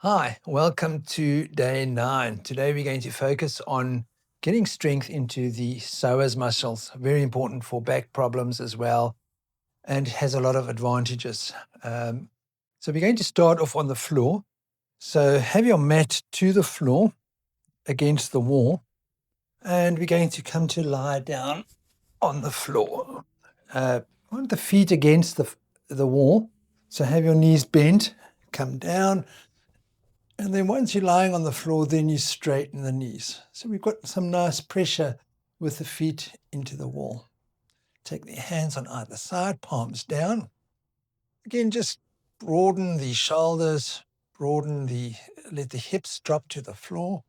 Hi, welcome to day 9. Today we're going to focus on getting strength into the psoas muscles. Very important for back problems as well, and has a lot of advantages. So we're going to start off on the floor. So have your mat to the floor against the wall, and we're going to come to lie down on the floor. Want the feet against the wall. So have your knees bent, come down. And then once you're lying on the floor, then you straighten the knees. So we've got some nice pressure with the feet into the wall. Take the hands on either side, palms down. Again, just broaden the shoulders, let the hips drop to the floor.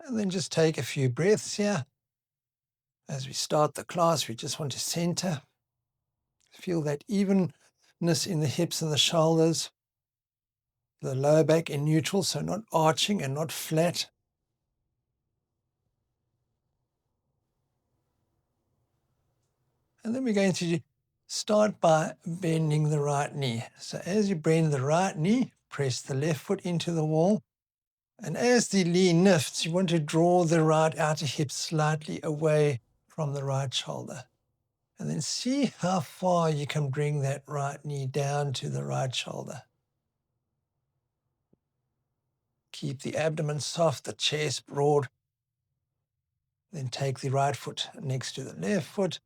And then just take a few breaths here. As we start the class, we just want to center. Feel that evenness in the hips and the shoulders. The lower back in neutral, so not arching and not flat. And then we're going to start by bending the right knee. So as you bend the right knee, press the left foot into the wall. And as the knee lifts, you want to draw the right outer hip slightly away from the right shoulder. And then see how far you can bring that right knee down to the right shoulder. Keep the abdomen soft, the chest broad. Then take the right foot next to the left foot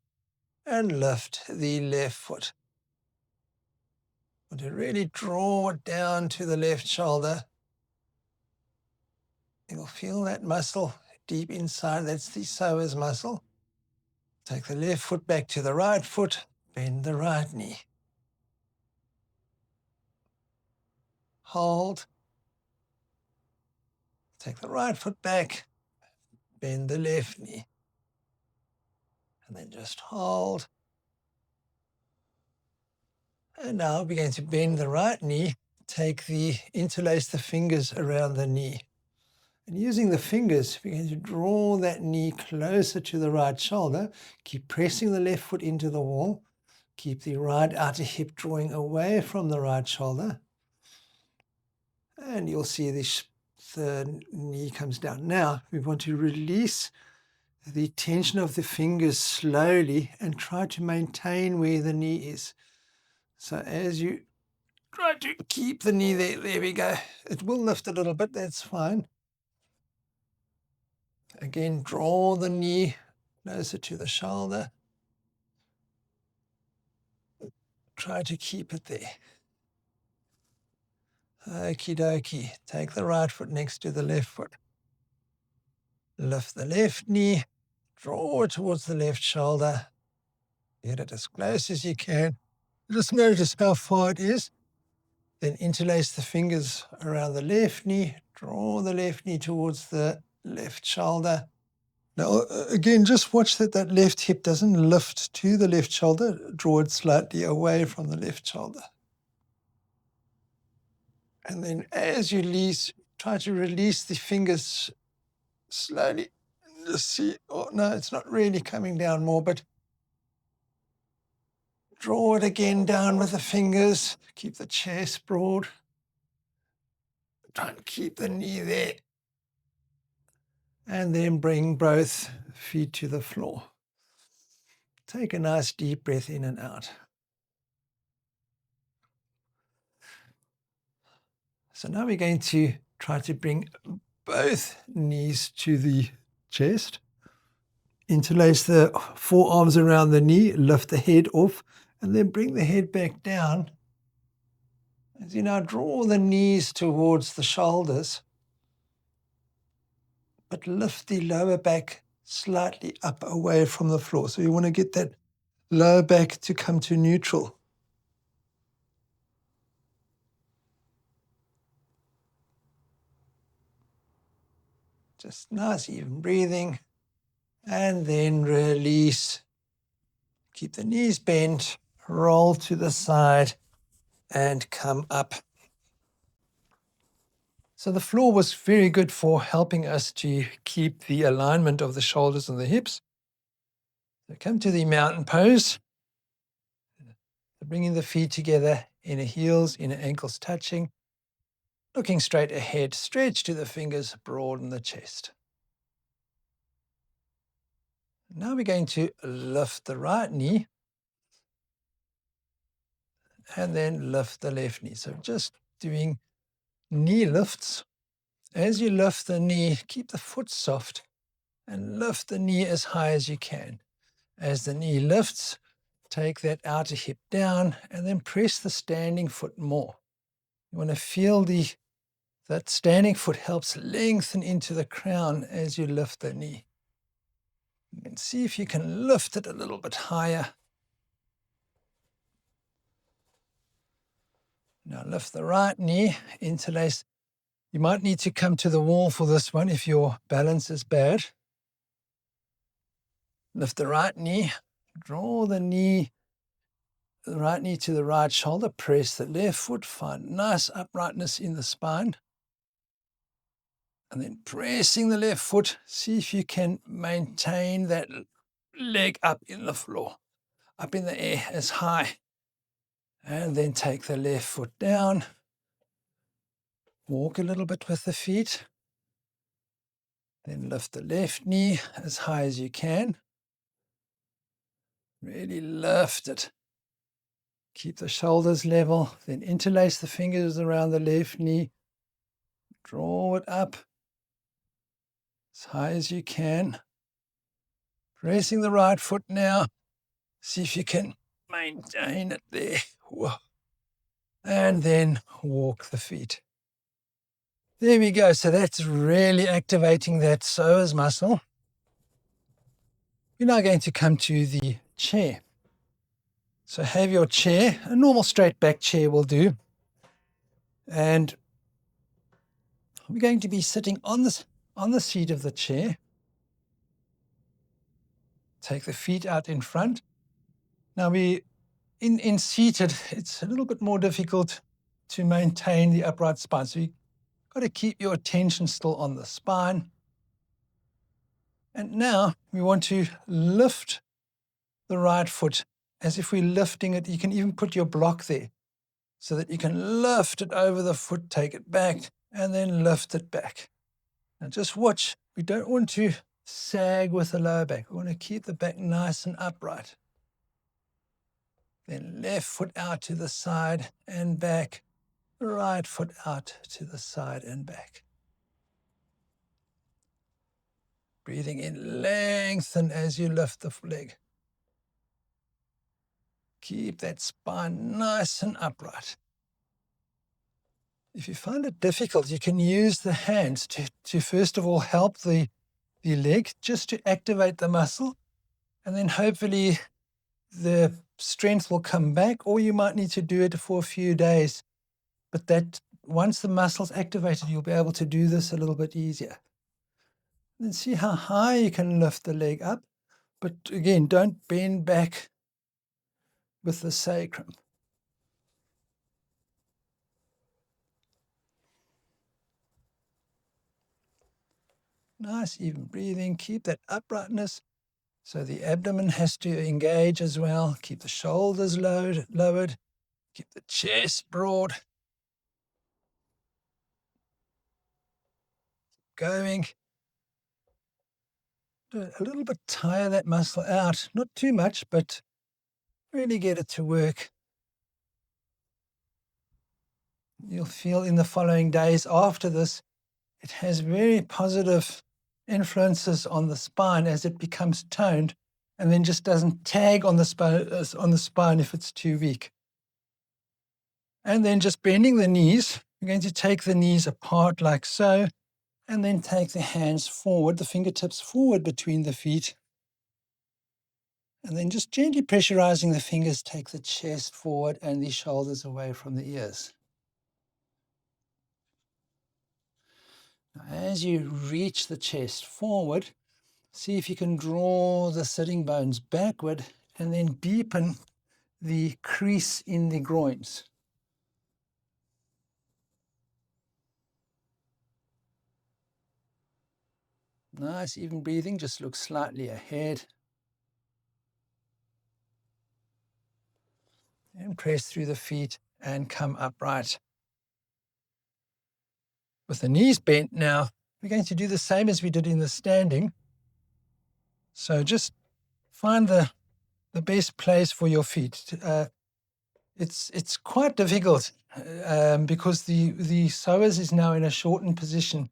and lift the left foot. Want to really draw it down to the left shoulder. You'll feel that muscle deep inside. That's the psoas muscle. Take the left foot back to the right foot. Bend the right knee. Hold. Take the right foot back. Bend the left knee. And then just hold. And now we're going to bend the right knee. Interlace the fingers around the knee. And using the fingers, we're going to draw that knee closer to the right shoulder. Keep pressing the left foot into the wall. Keep the right outer hip drawing away from the right shoulder. And you'll see the knee comes down. Now, we want to release the tension of the fingers slowly and try to maintain where the knee is. So as you try to keep the knee there we go. It will lift a little bit, that's fine. Again, draw the knee closer to the shoulder. Try to keep it there. Okie dokie. Take the right foot next to the left foot. Lift the left knee. Draw it towards the left shoulder. Get it as close as you can. Just notice how far it is. Then interlace the fingers around the left knee. Draw the left knee towards the left shoulder. Now, again, just watch that left hip doesn't lift to the left shoulder. Draw it slightly away from the left shoulder. And then as you release, try to release the fingers slowly. Just see, oh no, it's not really coming down more, but draw it again down with the fingers. Keep the chest broad. Try and keep the knee there. And then bring both feet to the floor. Take a nice deep breath in and out. So now we're going to try to bring both knees to the chest. Interlace the forearms around the knee, lift the head off, and then bring the head back down. As you now draw the knees towards the shoulders, but lift the lower back slightly up away from the floor. So you want to get that lower back to come to neutral. Just nice, even breathing. And then release. Keep the knees bent, roll to the side, and come up. So the floor was very good for helping us to keep the alignment of the shoulders and the hips. So come to the mountain pose. So bringing the feet together, inner heels, inner ankles touching. Looking straight ahead, stretch to the fingers, broaden the chest. Now we're going to lift the right knee and then lift the left knee. So just doing knee lifts. As you lift the knee, keep the foot soft and lift the knee as high as you can. As the knee lifts, take that outer hip down and then press the standing foot more. You want to feel that standing foot helps lengthen into the crown as you lift the knee. And see if you can lift it a little bit higher. Now lift the right knee, interlace. You might need to come to the wall for this one if your balance is bad. Lift the right knee, draw the right knee to the right shoulder, press the left foot, find nice uprightness in the spine. And then pressing the left foot, see if you can maintain that leg up in the floor, up in the air as high. And then take the left foot down. Walk a little bit with the feet. Then lift the left knee as high as you can. Really lift it. Keep the shoulders level. Then interlace the fingers around the left knee. Draw it up as high as you can. Pressing the right foot now. See if you can maintain it there. Whoa. And then walk the feet. There we go. So that's really activating that psoas muscle. We're now going to come to the chair. So have your chair, a normal straight back chair will do. And we're going to be sitting on the seat of the chair. Take the feet out in front. Now in seated, it's a little bit more difficult to maintain the upright spine. So you've got to keep your attention still on the spine. And now we want to lift the right foot as if we're lifting it. You can even put your block there so that you can lift it over the foot, take it back, and then lift it back. Now just watch. We don't want to sag with the lower back. We want to keep the back nice and upright. Then left foot out to the side and back. Right foot out to the side and back. Breathing in, lengthen as you lift the leg. Keep that spine nice and upright. If you find it difficult, you can use the hands to first of all help the leg, just to activate the muscle, and then hopefully the strength will come back, or you might need to do it for a few days. But that once the muscle's activated, you'll be able to do this a little bit easier. Then see how high you can lift the leg up. But again, don't bend back with the sacrum. Nice, even breathing. Keep that uprightness. So the abdomen has to engage as well. Keep the shoulders lowered. Keep the chest broad. Going. A little bit tire that muscle out. Not too much, but really get it to work. You'll feel in the following days after this, it has very positive influences on the spine as it becomes toned, and then just doesn't tag on the spine if it's too weak. And then just bending the knees. We're going to take the knees apart like so, and then take the hands forward, the fingertips forward between the feet. And then just gently pressurizing the fingers, take the chest forward and the shoulders away from the ears. Now, as you reach the chest forward, see if you can draw the sitting bones backward and then deepen the crease in the groins. Nice, even breathing, just look slightly ahead. And press through the feet and come upright. With the knees bent now, we're going to do the same as we did in the standing. So just find the best place for your feet. It's quite difficult because the psoas is now in a shortened position.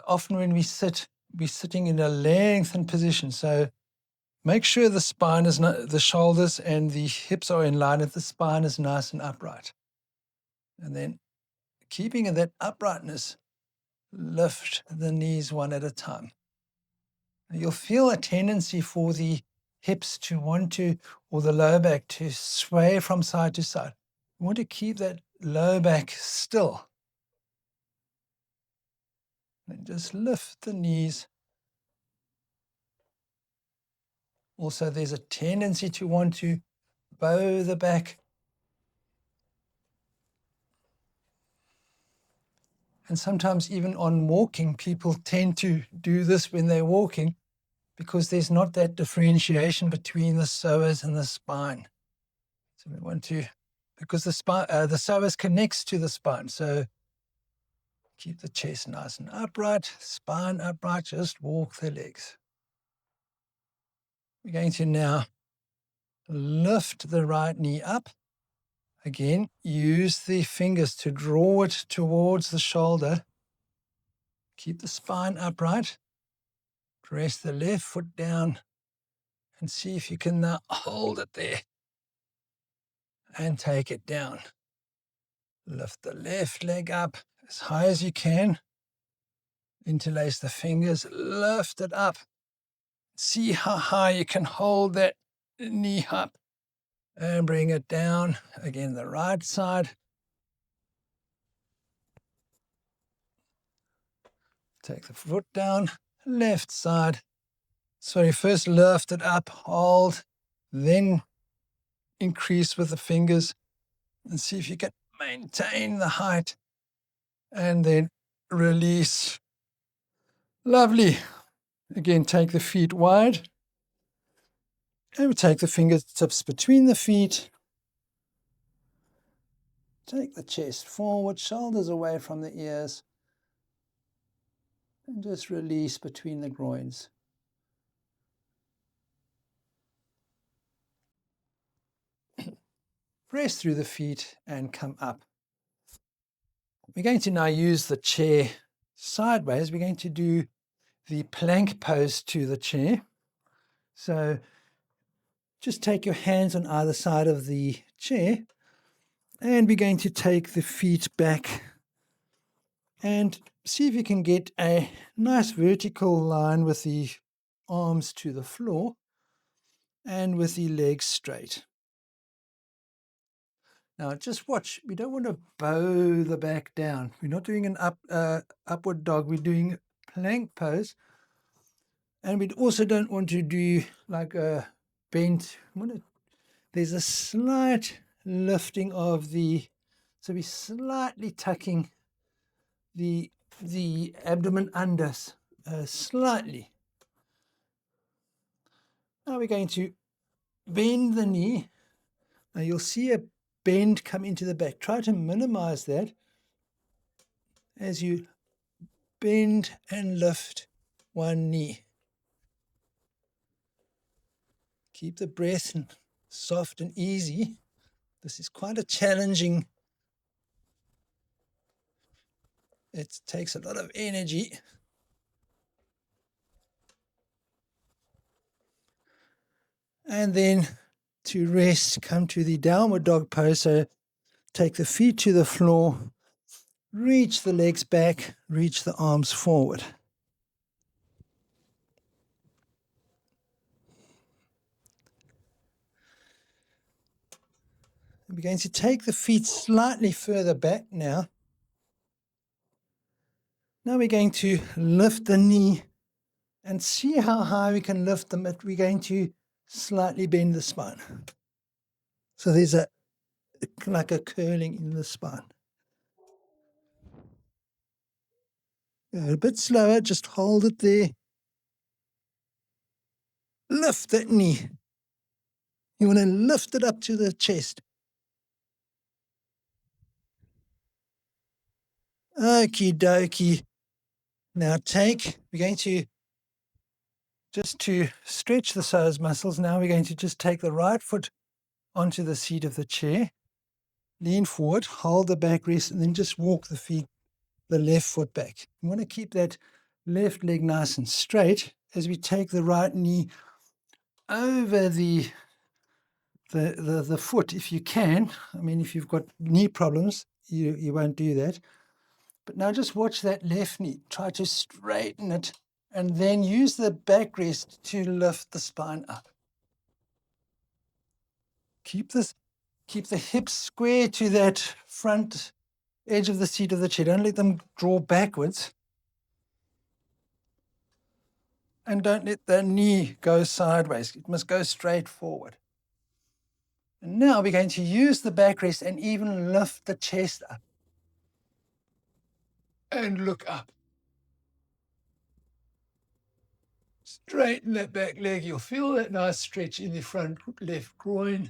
Often when we sit, we're sitting in a lengthened position. So make sure the spine is not, the shoulders and the hips are in line, that the spine is nice and upright. And then keeping that uprightness, lift the knees one at a time. You'll feel a tendency for the hips to want to, or the lower back to sway from side to side. You want to keep that lower back still. And just lift the knees. Also, there's a tendency to want to bow the back. And sometimes even on walking, people tend to do this when they're walking because there's not that differentiation between the psoas and the spine. So we want to, because the psoas connects to the spine. So keep the chest nice and upright, spine upright, just walk the legs. We're going to now lift the right knee up. Again, use the fingers to draw it towards the shoulder. Keep the spine upright. Press the left foot down and see if you can now hold it there and take it down. Lift the left leg up as high as you can. Interlace the fingers, lift it up. See how high you can hold that knee up and bring it down. Again, the right side. Take the foot down, left side. Sorry, first lift it up, hold, then increase with the fingers and see if you can maintain the height and then release. Lovely. Again, take the feet wide and we take the fingertips between the feet. Take the chest forward, shoulders away from the ears, and just release between the groins. Press through the feet and come up. We're going to now use the chair sideways. We're going to do the plank pose to the chair. So just take your hands on either side of the chair and we're going to take the feet back and see if you can get a nice vertical line with the arms to the floor and with the legs straight. Now just watch, we don't want to bow the back down. We're not doing an upward dog, we're doing plank pose. And we also don't want to do like a bent. There's a slight lifting of so we're slightly tucking the abdomen under, slightly. Now we're going to bend the knee. Now you'll see a bend come into the back. Try to minimize that as you bend and lift one knee. Keep the breath soft and easy. This is quite a challenging. It takes a lot of energy. And then to rest, come to the downward dog pose. So take the feet to the floor, reach the legs back, reach the arms forward. We're going to take the feet slightly further back now. Now we're going to lift the knee and see how high we can lift them. We're going to slightly bend the spine. So there's like a curling in the spine. A bit slower, just hold it there. Lift that knee. You want to lift it up to the chest. Okie dokie. Now we're going to, just to stretch the psoas muscles, now we're going to just take the right foot onto the seat of the chair, lean forward, hold the backrest, and then just walk the left foot back. You want to keep that left leg nice and straight as we take the right knee over the foot if you can. I mean, if you've got knee problems, you won't do that. But now just watch that left knee. Try to straighten it and then use the backrest to lift the spine up. Keep the hips square to that front edge of the seat of the chair. Don't let them draw backwards. And don't let the knee go sideways. It must go straight forward. And now we're going to use the backrest and even lift the chest up. And look up. Straighten that back leg. You'll feel that nice stretch in the front left groin.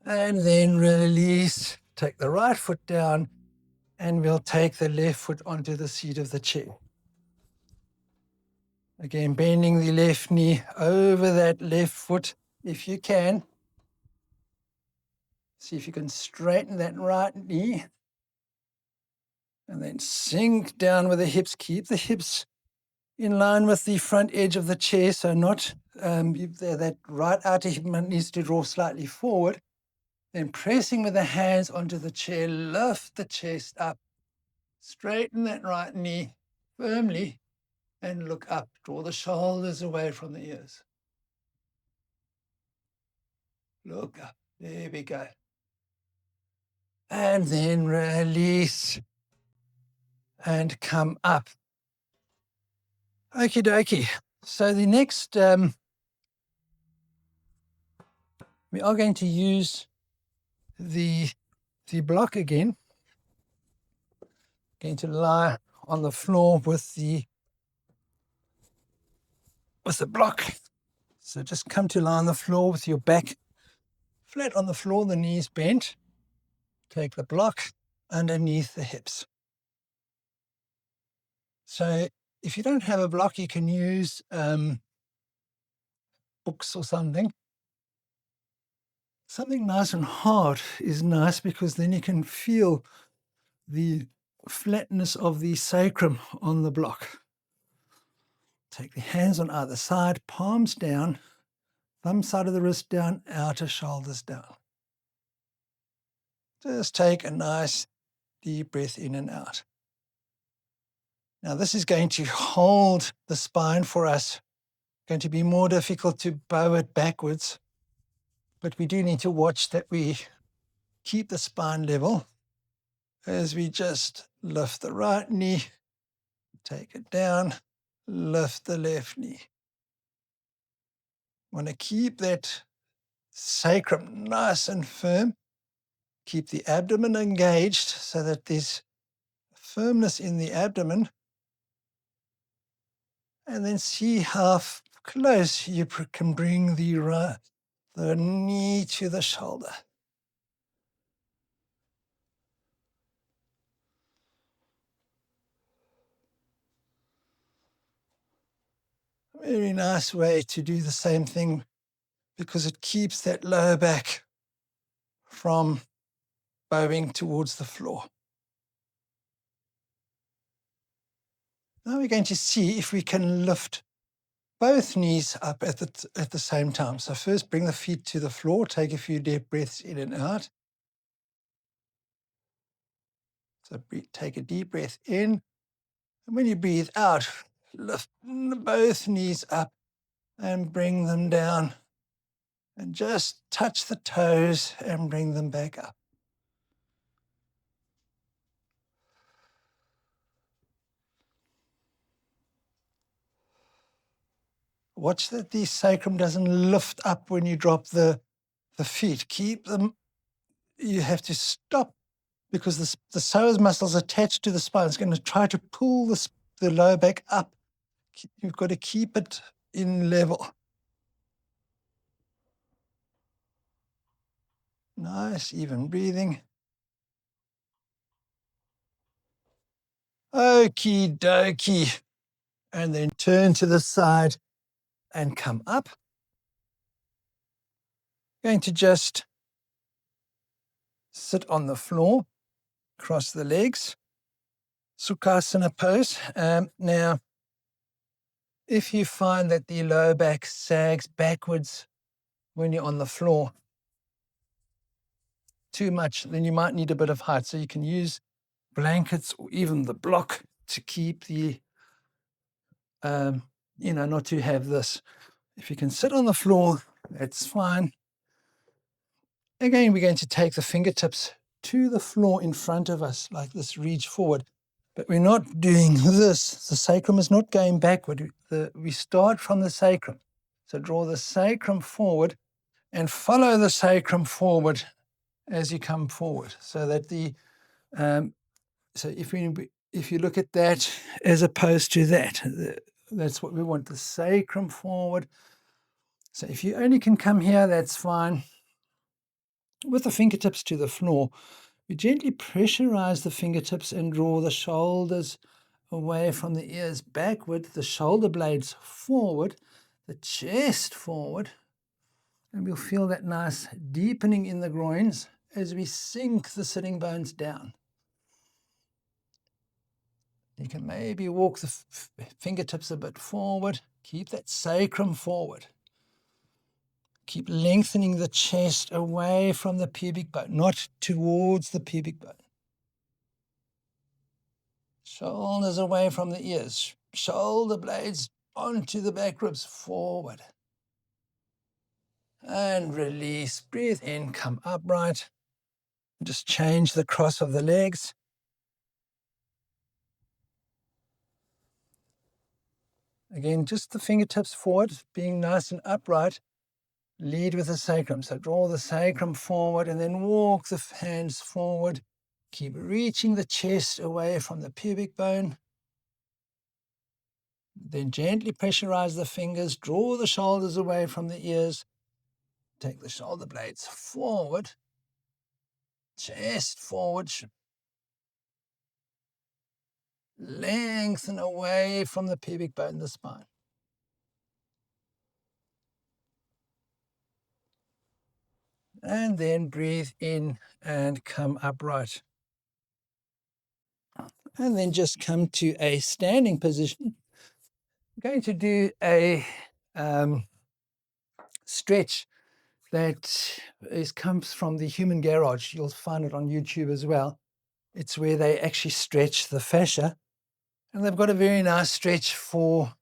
And then release. Take the right foot down and we'll take the left foot onto the seat of the chair. Again, bending the left knee over that left foot if you can. See if you can straighten that right knee. And then sink down with the hips. Keep the hips in line with the front edge of the chair, so not that right outer hip needs to draw slightly forward. Then pressing with the hands onto the chair, lift the chest up. Straighten that right knee firmly and look up. Draw the shoulders away from the ears. Look up. There we go. And then release and come up. Okie dokie. So the next, we are going to use the block again. Going to lie on the floor with the block. So just come to lie on the floor with your back flat on the floor, the knees bent. Take the block underneath the hips. So if you don't have a block, you can use books or something. Something nice and hard is nice because then you can feel the flatness of the sacrum on the block. Take the hands on either side, palms down, thumb side of the wrist down, outer shoulders down. Just take a nice deep breath in and out. Now this is going to hold the spine for us. Going to be more difficult to bow it backwards, but we do need to watch that we keep the spine level as we just lift the right knee, take it down, lift the left knee. Want to keep that sacrum nice and firm. Keep the abdomen engaged so that there's firmness in the abdomen. And then see how close you can bring the knee to the shoulder. Very nice way to do the same thing because it keeps that lower back from bowing towards the floor. Now we're going to see if we can lift both knees up at the same time. So first bring the feet to the floor, take a few deep breaths in and out. So take a deep breath in, and when you breathe out, lift both knees up and bring them down. And just touch the toes and bring them back up. Watch that the sacrum doesn't lift up when you drop the feet. Keep them, you have to stop because the psoas muscles attached to the spine is going to try to pull the lower back up. You've got to keep it in level. Nice, even breathing. Okie dokie. And then turn to the side and come up. Going to just sit on the floor, cross the legs, Sukhasana pose. Now, if you find that the lower back sags backwards when you're on the floor too much, then you might need a bit of height. So you can use blankets or even the block to keep the, not to have this. If you can sit on the floor, that's fine. Again, we're going to take the fingertips to the floor in front of us, like this, reach forward. But we're not doing this. The sacrum is not going backward. We start from the sacrum. So draw the sacrum forward and follow the sacrum forward as you come forward. So that so if you look at that as opposed to that, that's what we want, the sacrum forward. So if you only can come here, that's fine. With the fingertips to the floor, we gently pressurize the fingertips and draw the shoulders away from the ears backward, the shoulder blades forward, the chest forward, and we'll feel that nice deepening in the groins as we sink the sitting bones down. You can maybe walk the fingertips a bit forward, keep that sacrum forward. Keep lengthening the chest away from the pubic bone, not towards the pubic bone. Shoulders away from the ears. Shoulder blades onto the back ribs, forward. And release. Breathe in, come upright. Just change the cross of the legs. Again, just the fingertips forward, being nice and upright. Lead with the sacrum. So draw the sacrum forward and then walk the hands forward. Keep reaching the chest away from the pubic bone. Then gently pressurize the fingers. Draw the shoulders away from the ears. Take the shoulder blades forward. Chest forward. Lengthen away from the pubic bone, the spine. And then breathe in and come upright. And then just come to a standing position. I'm going to do a stretch that comes from the Human Garage. You'll find it on YouTube as well. It's where they actually stretch the fascia. And they've got a very nice stretch for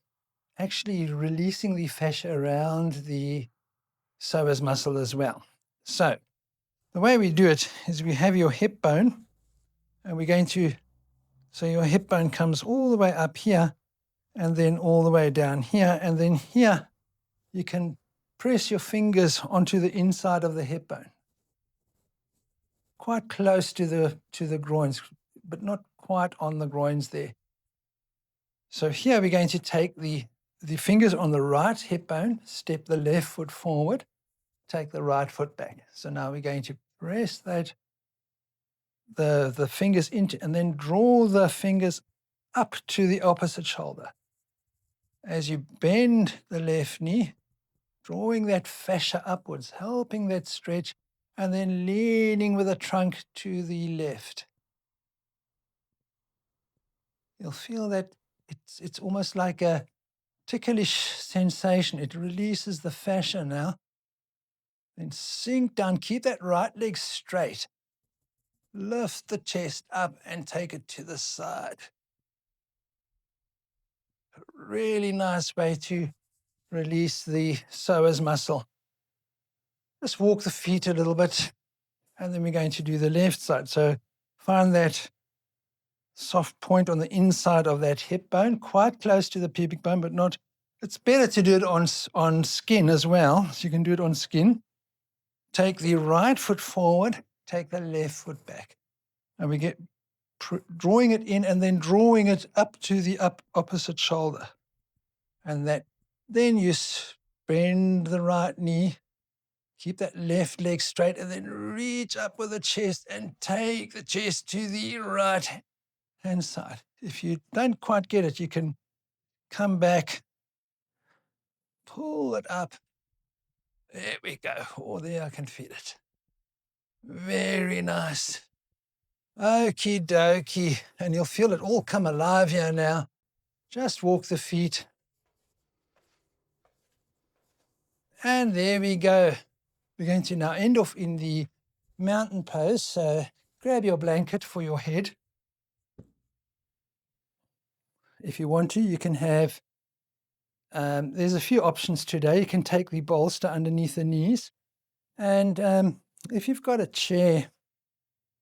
actually releasing the fascia around the psoas muscle as well. So the way we do it is we have your hip bone, and we're going to, so your hip bone comes all the way up here and then all the way down here. And then here, you can press your fingers onto the inside of the hip bone, quite close to the groins, but not quite on the groins there. So here we're going to take the fingers on the right hip bone, step the left foot forward, take the right foot back. So now we're going to press that, the fingers into, and then draw the fingers up to the opposite shoulder. As you bend the left knee, drawing that fascia upwards, helping that stretch, and then leaning with the trunk to the left. You'll feel that it's almost like a ticklish sensation. It releases the fascia now. Then sink down, keep that right leg straight. Lift the chest up and take it to the side. Really nice way to release the psoas muscle. Just walk the feet a little bit, and then we're going to do the left side. So find that soft point on the inside of that hip bone, quite close to the pubic bone, but not. It's better to do it on skin as well. So you can do it on skin. Take the right foot forward, take the left foot back. And we get drawing it in and then drawing it up to the opposite shoulder. And then you bend the right knee, keep that left leg straight, and then reach up with the chest and take the chest to the right and side. If you don't quite get it, you can come back, pull it up. There we go. Oh, there I can feel it. Very nice. Okie dokie. And you'll feel it all come alive here now. Just walk the feet. And there we go. We're going to now end off in the mountain pose. So grab your blanket for your head. If you want to, you can have, there's a few options today. You can take the bolster underneath the knees. And if you've got a chair,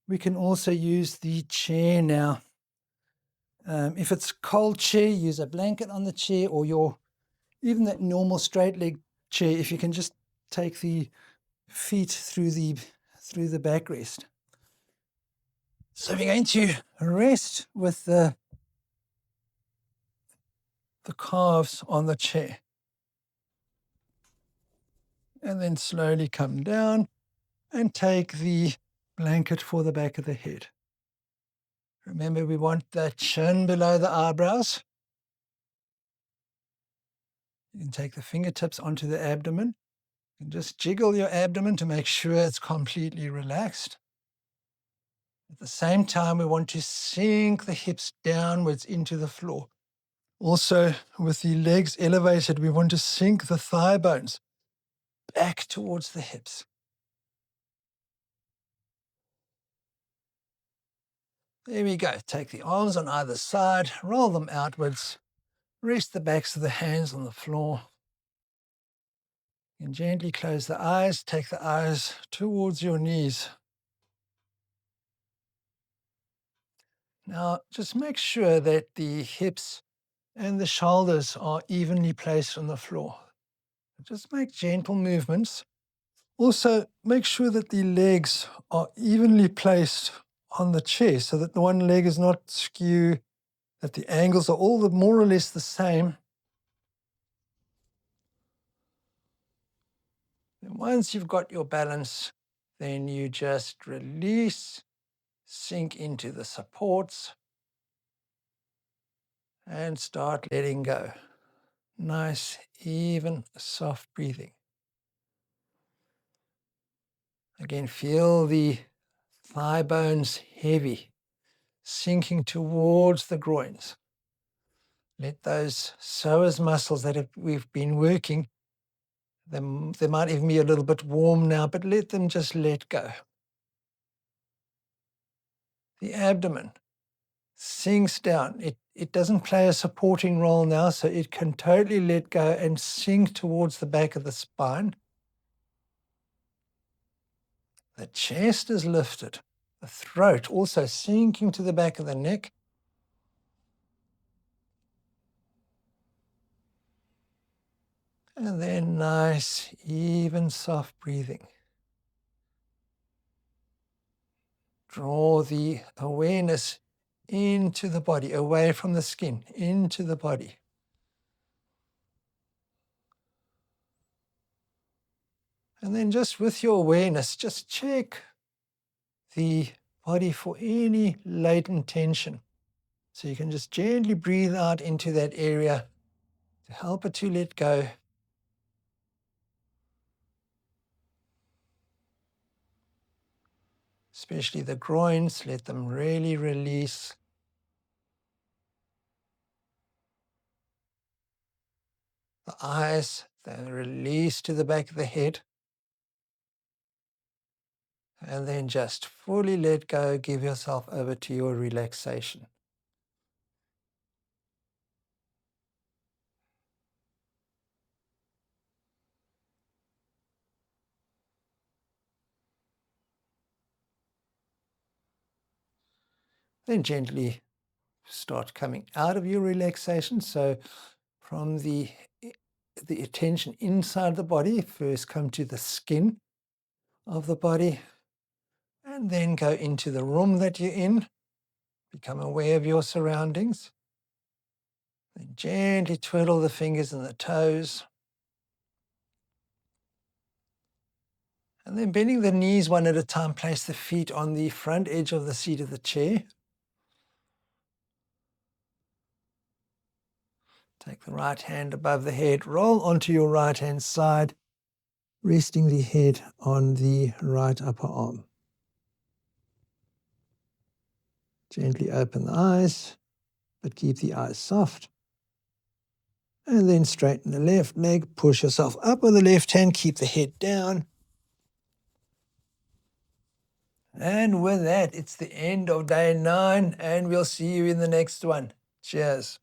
we can also use the chair now. If it's a cold chair, use a blanket on the chair, or even that normal straight leg chair, if you can just take the feet through the backrest. So we're going to rest with the calves on the chair. And then slowly come down and take the blanket for the back of the head. Remember, we want the chin below the eyebrows. You can take the fingertips onto the abdomen and just jiggle your abdomen to make sure it's completely relaxed. At the same time, we want to sink the hips downwards into the floor. Also, with the legs elevated, we want to sink the thigh bones back towards the hips. There we go. Take the arms on either side, roll them outwards, rest the backs of the hands on the floor. And gently close the eyes, take the eyes towards your knees. Now, just make sure that the hips and the shoulders are evenly placed on the floor. Just make gentle movements. Also, make sure that the legs are evenly placed on the chair so that the one leg is not skew, that the angles are all more or less the same. And once you've got your balance, then you just release, sink into the supports, and start letting go. Nice, even, soft breathing. Again, feel the thigh bones heavy, sinking towards the groins. Let those psoas muscles that we've been working, they might even be a little bit warm now, but let them just let go. The abdomen sinks down. It doesn't play a supporting role now, so it can totally let go and sink towards the back of the spine. The chest is lifted. The throat also sinking to the back of the neck. And then nice, even, soft breathing. Draw the awareness into the body, away from the skin, into the body. And then just with your awareness, just check the body for any latent tension. So you can just gently breathe out into that area to help it to let go. Especially the groins, let them really release. The eyes, then release to the back of the head. And then just fully let go, give yourself over to your relaxation. Then gently start coming out of your relaxation. So from the attention inside the body, first come to the skin of the body, and then go into the room that you're in. Become aware of your surroundings. Then gently twiddle the fingers and the toes. And then bending the knees one at a time, place the feet on the front edge of the seat of the chair. Take the right hand above the head, roll onto your right hand side, resting the head on the right upper arm. Gently open the eyes, but keep the eyes soft. And then straighten the left leg, push yourself up with the left hand, keep the head down. And with that, it's the end of day 9, and we'll see you in the next one. Cheers.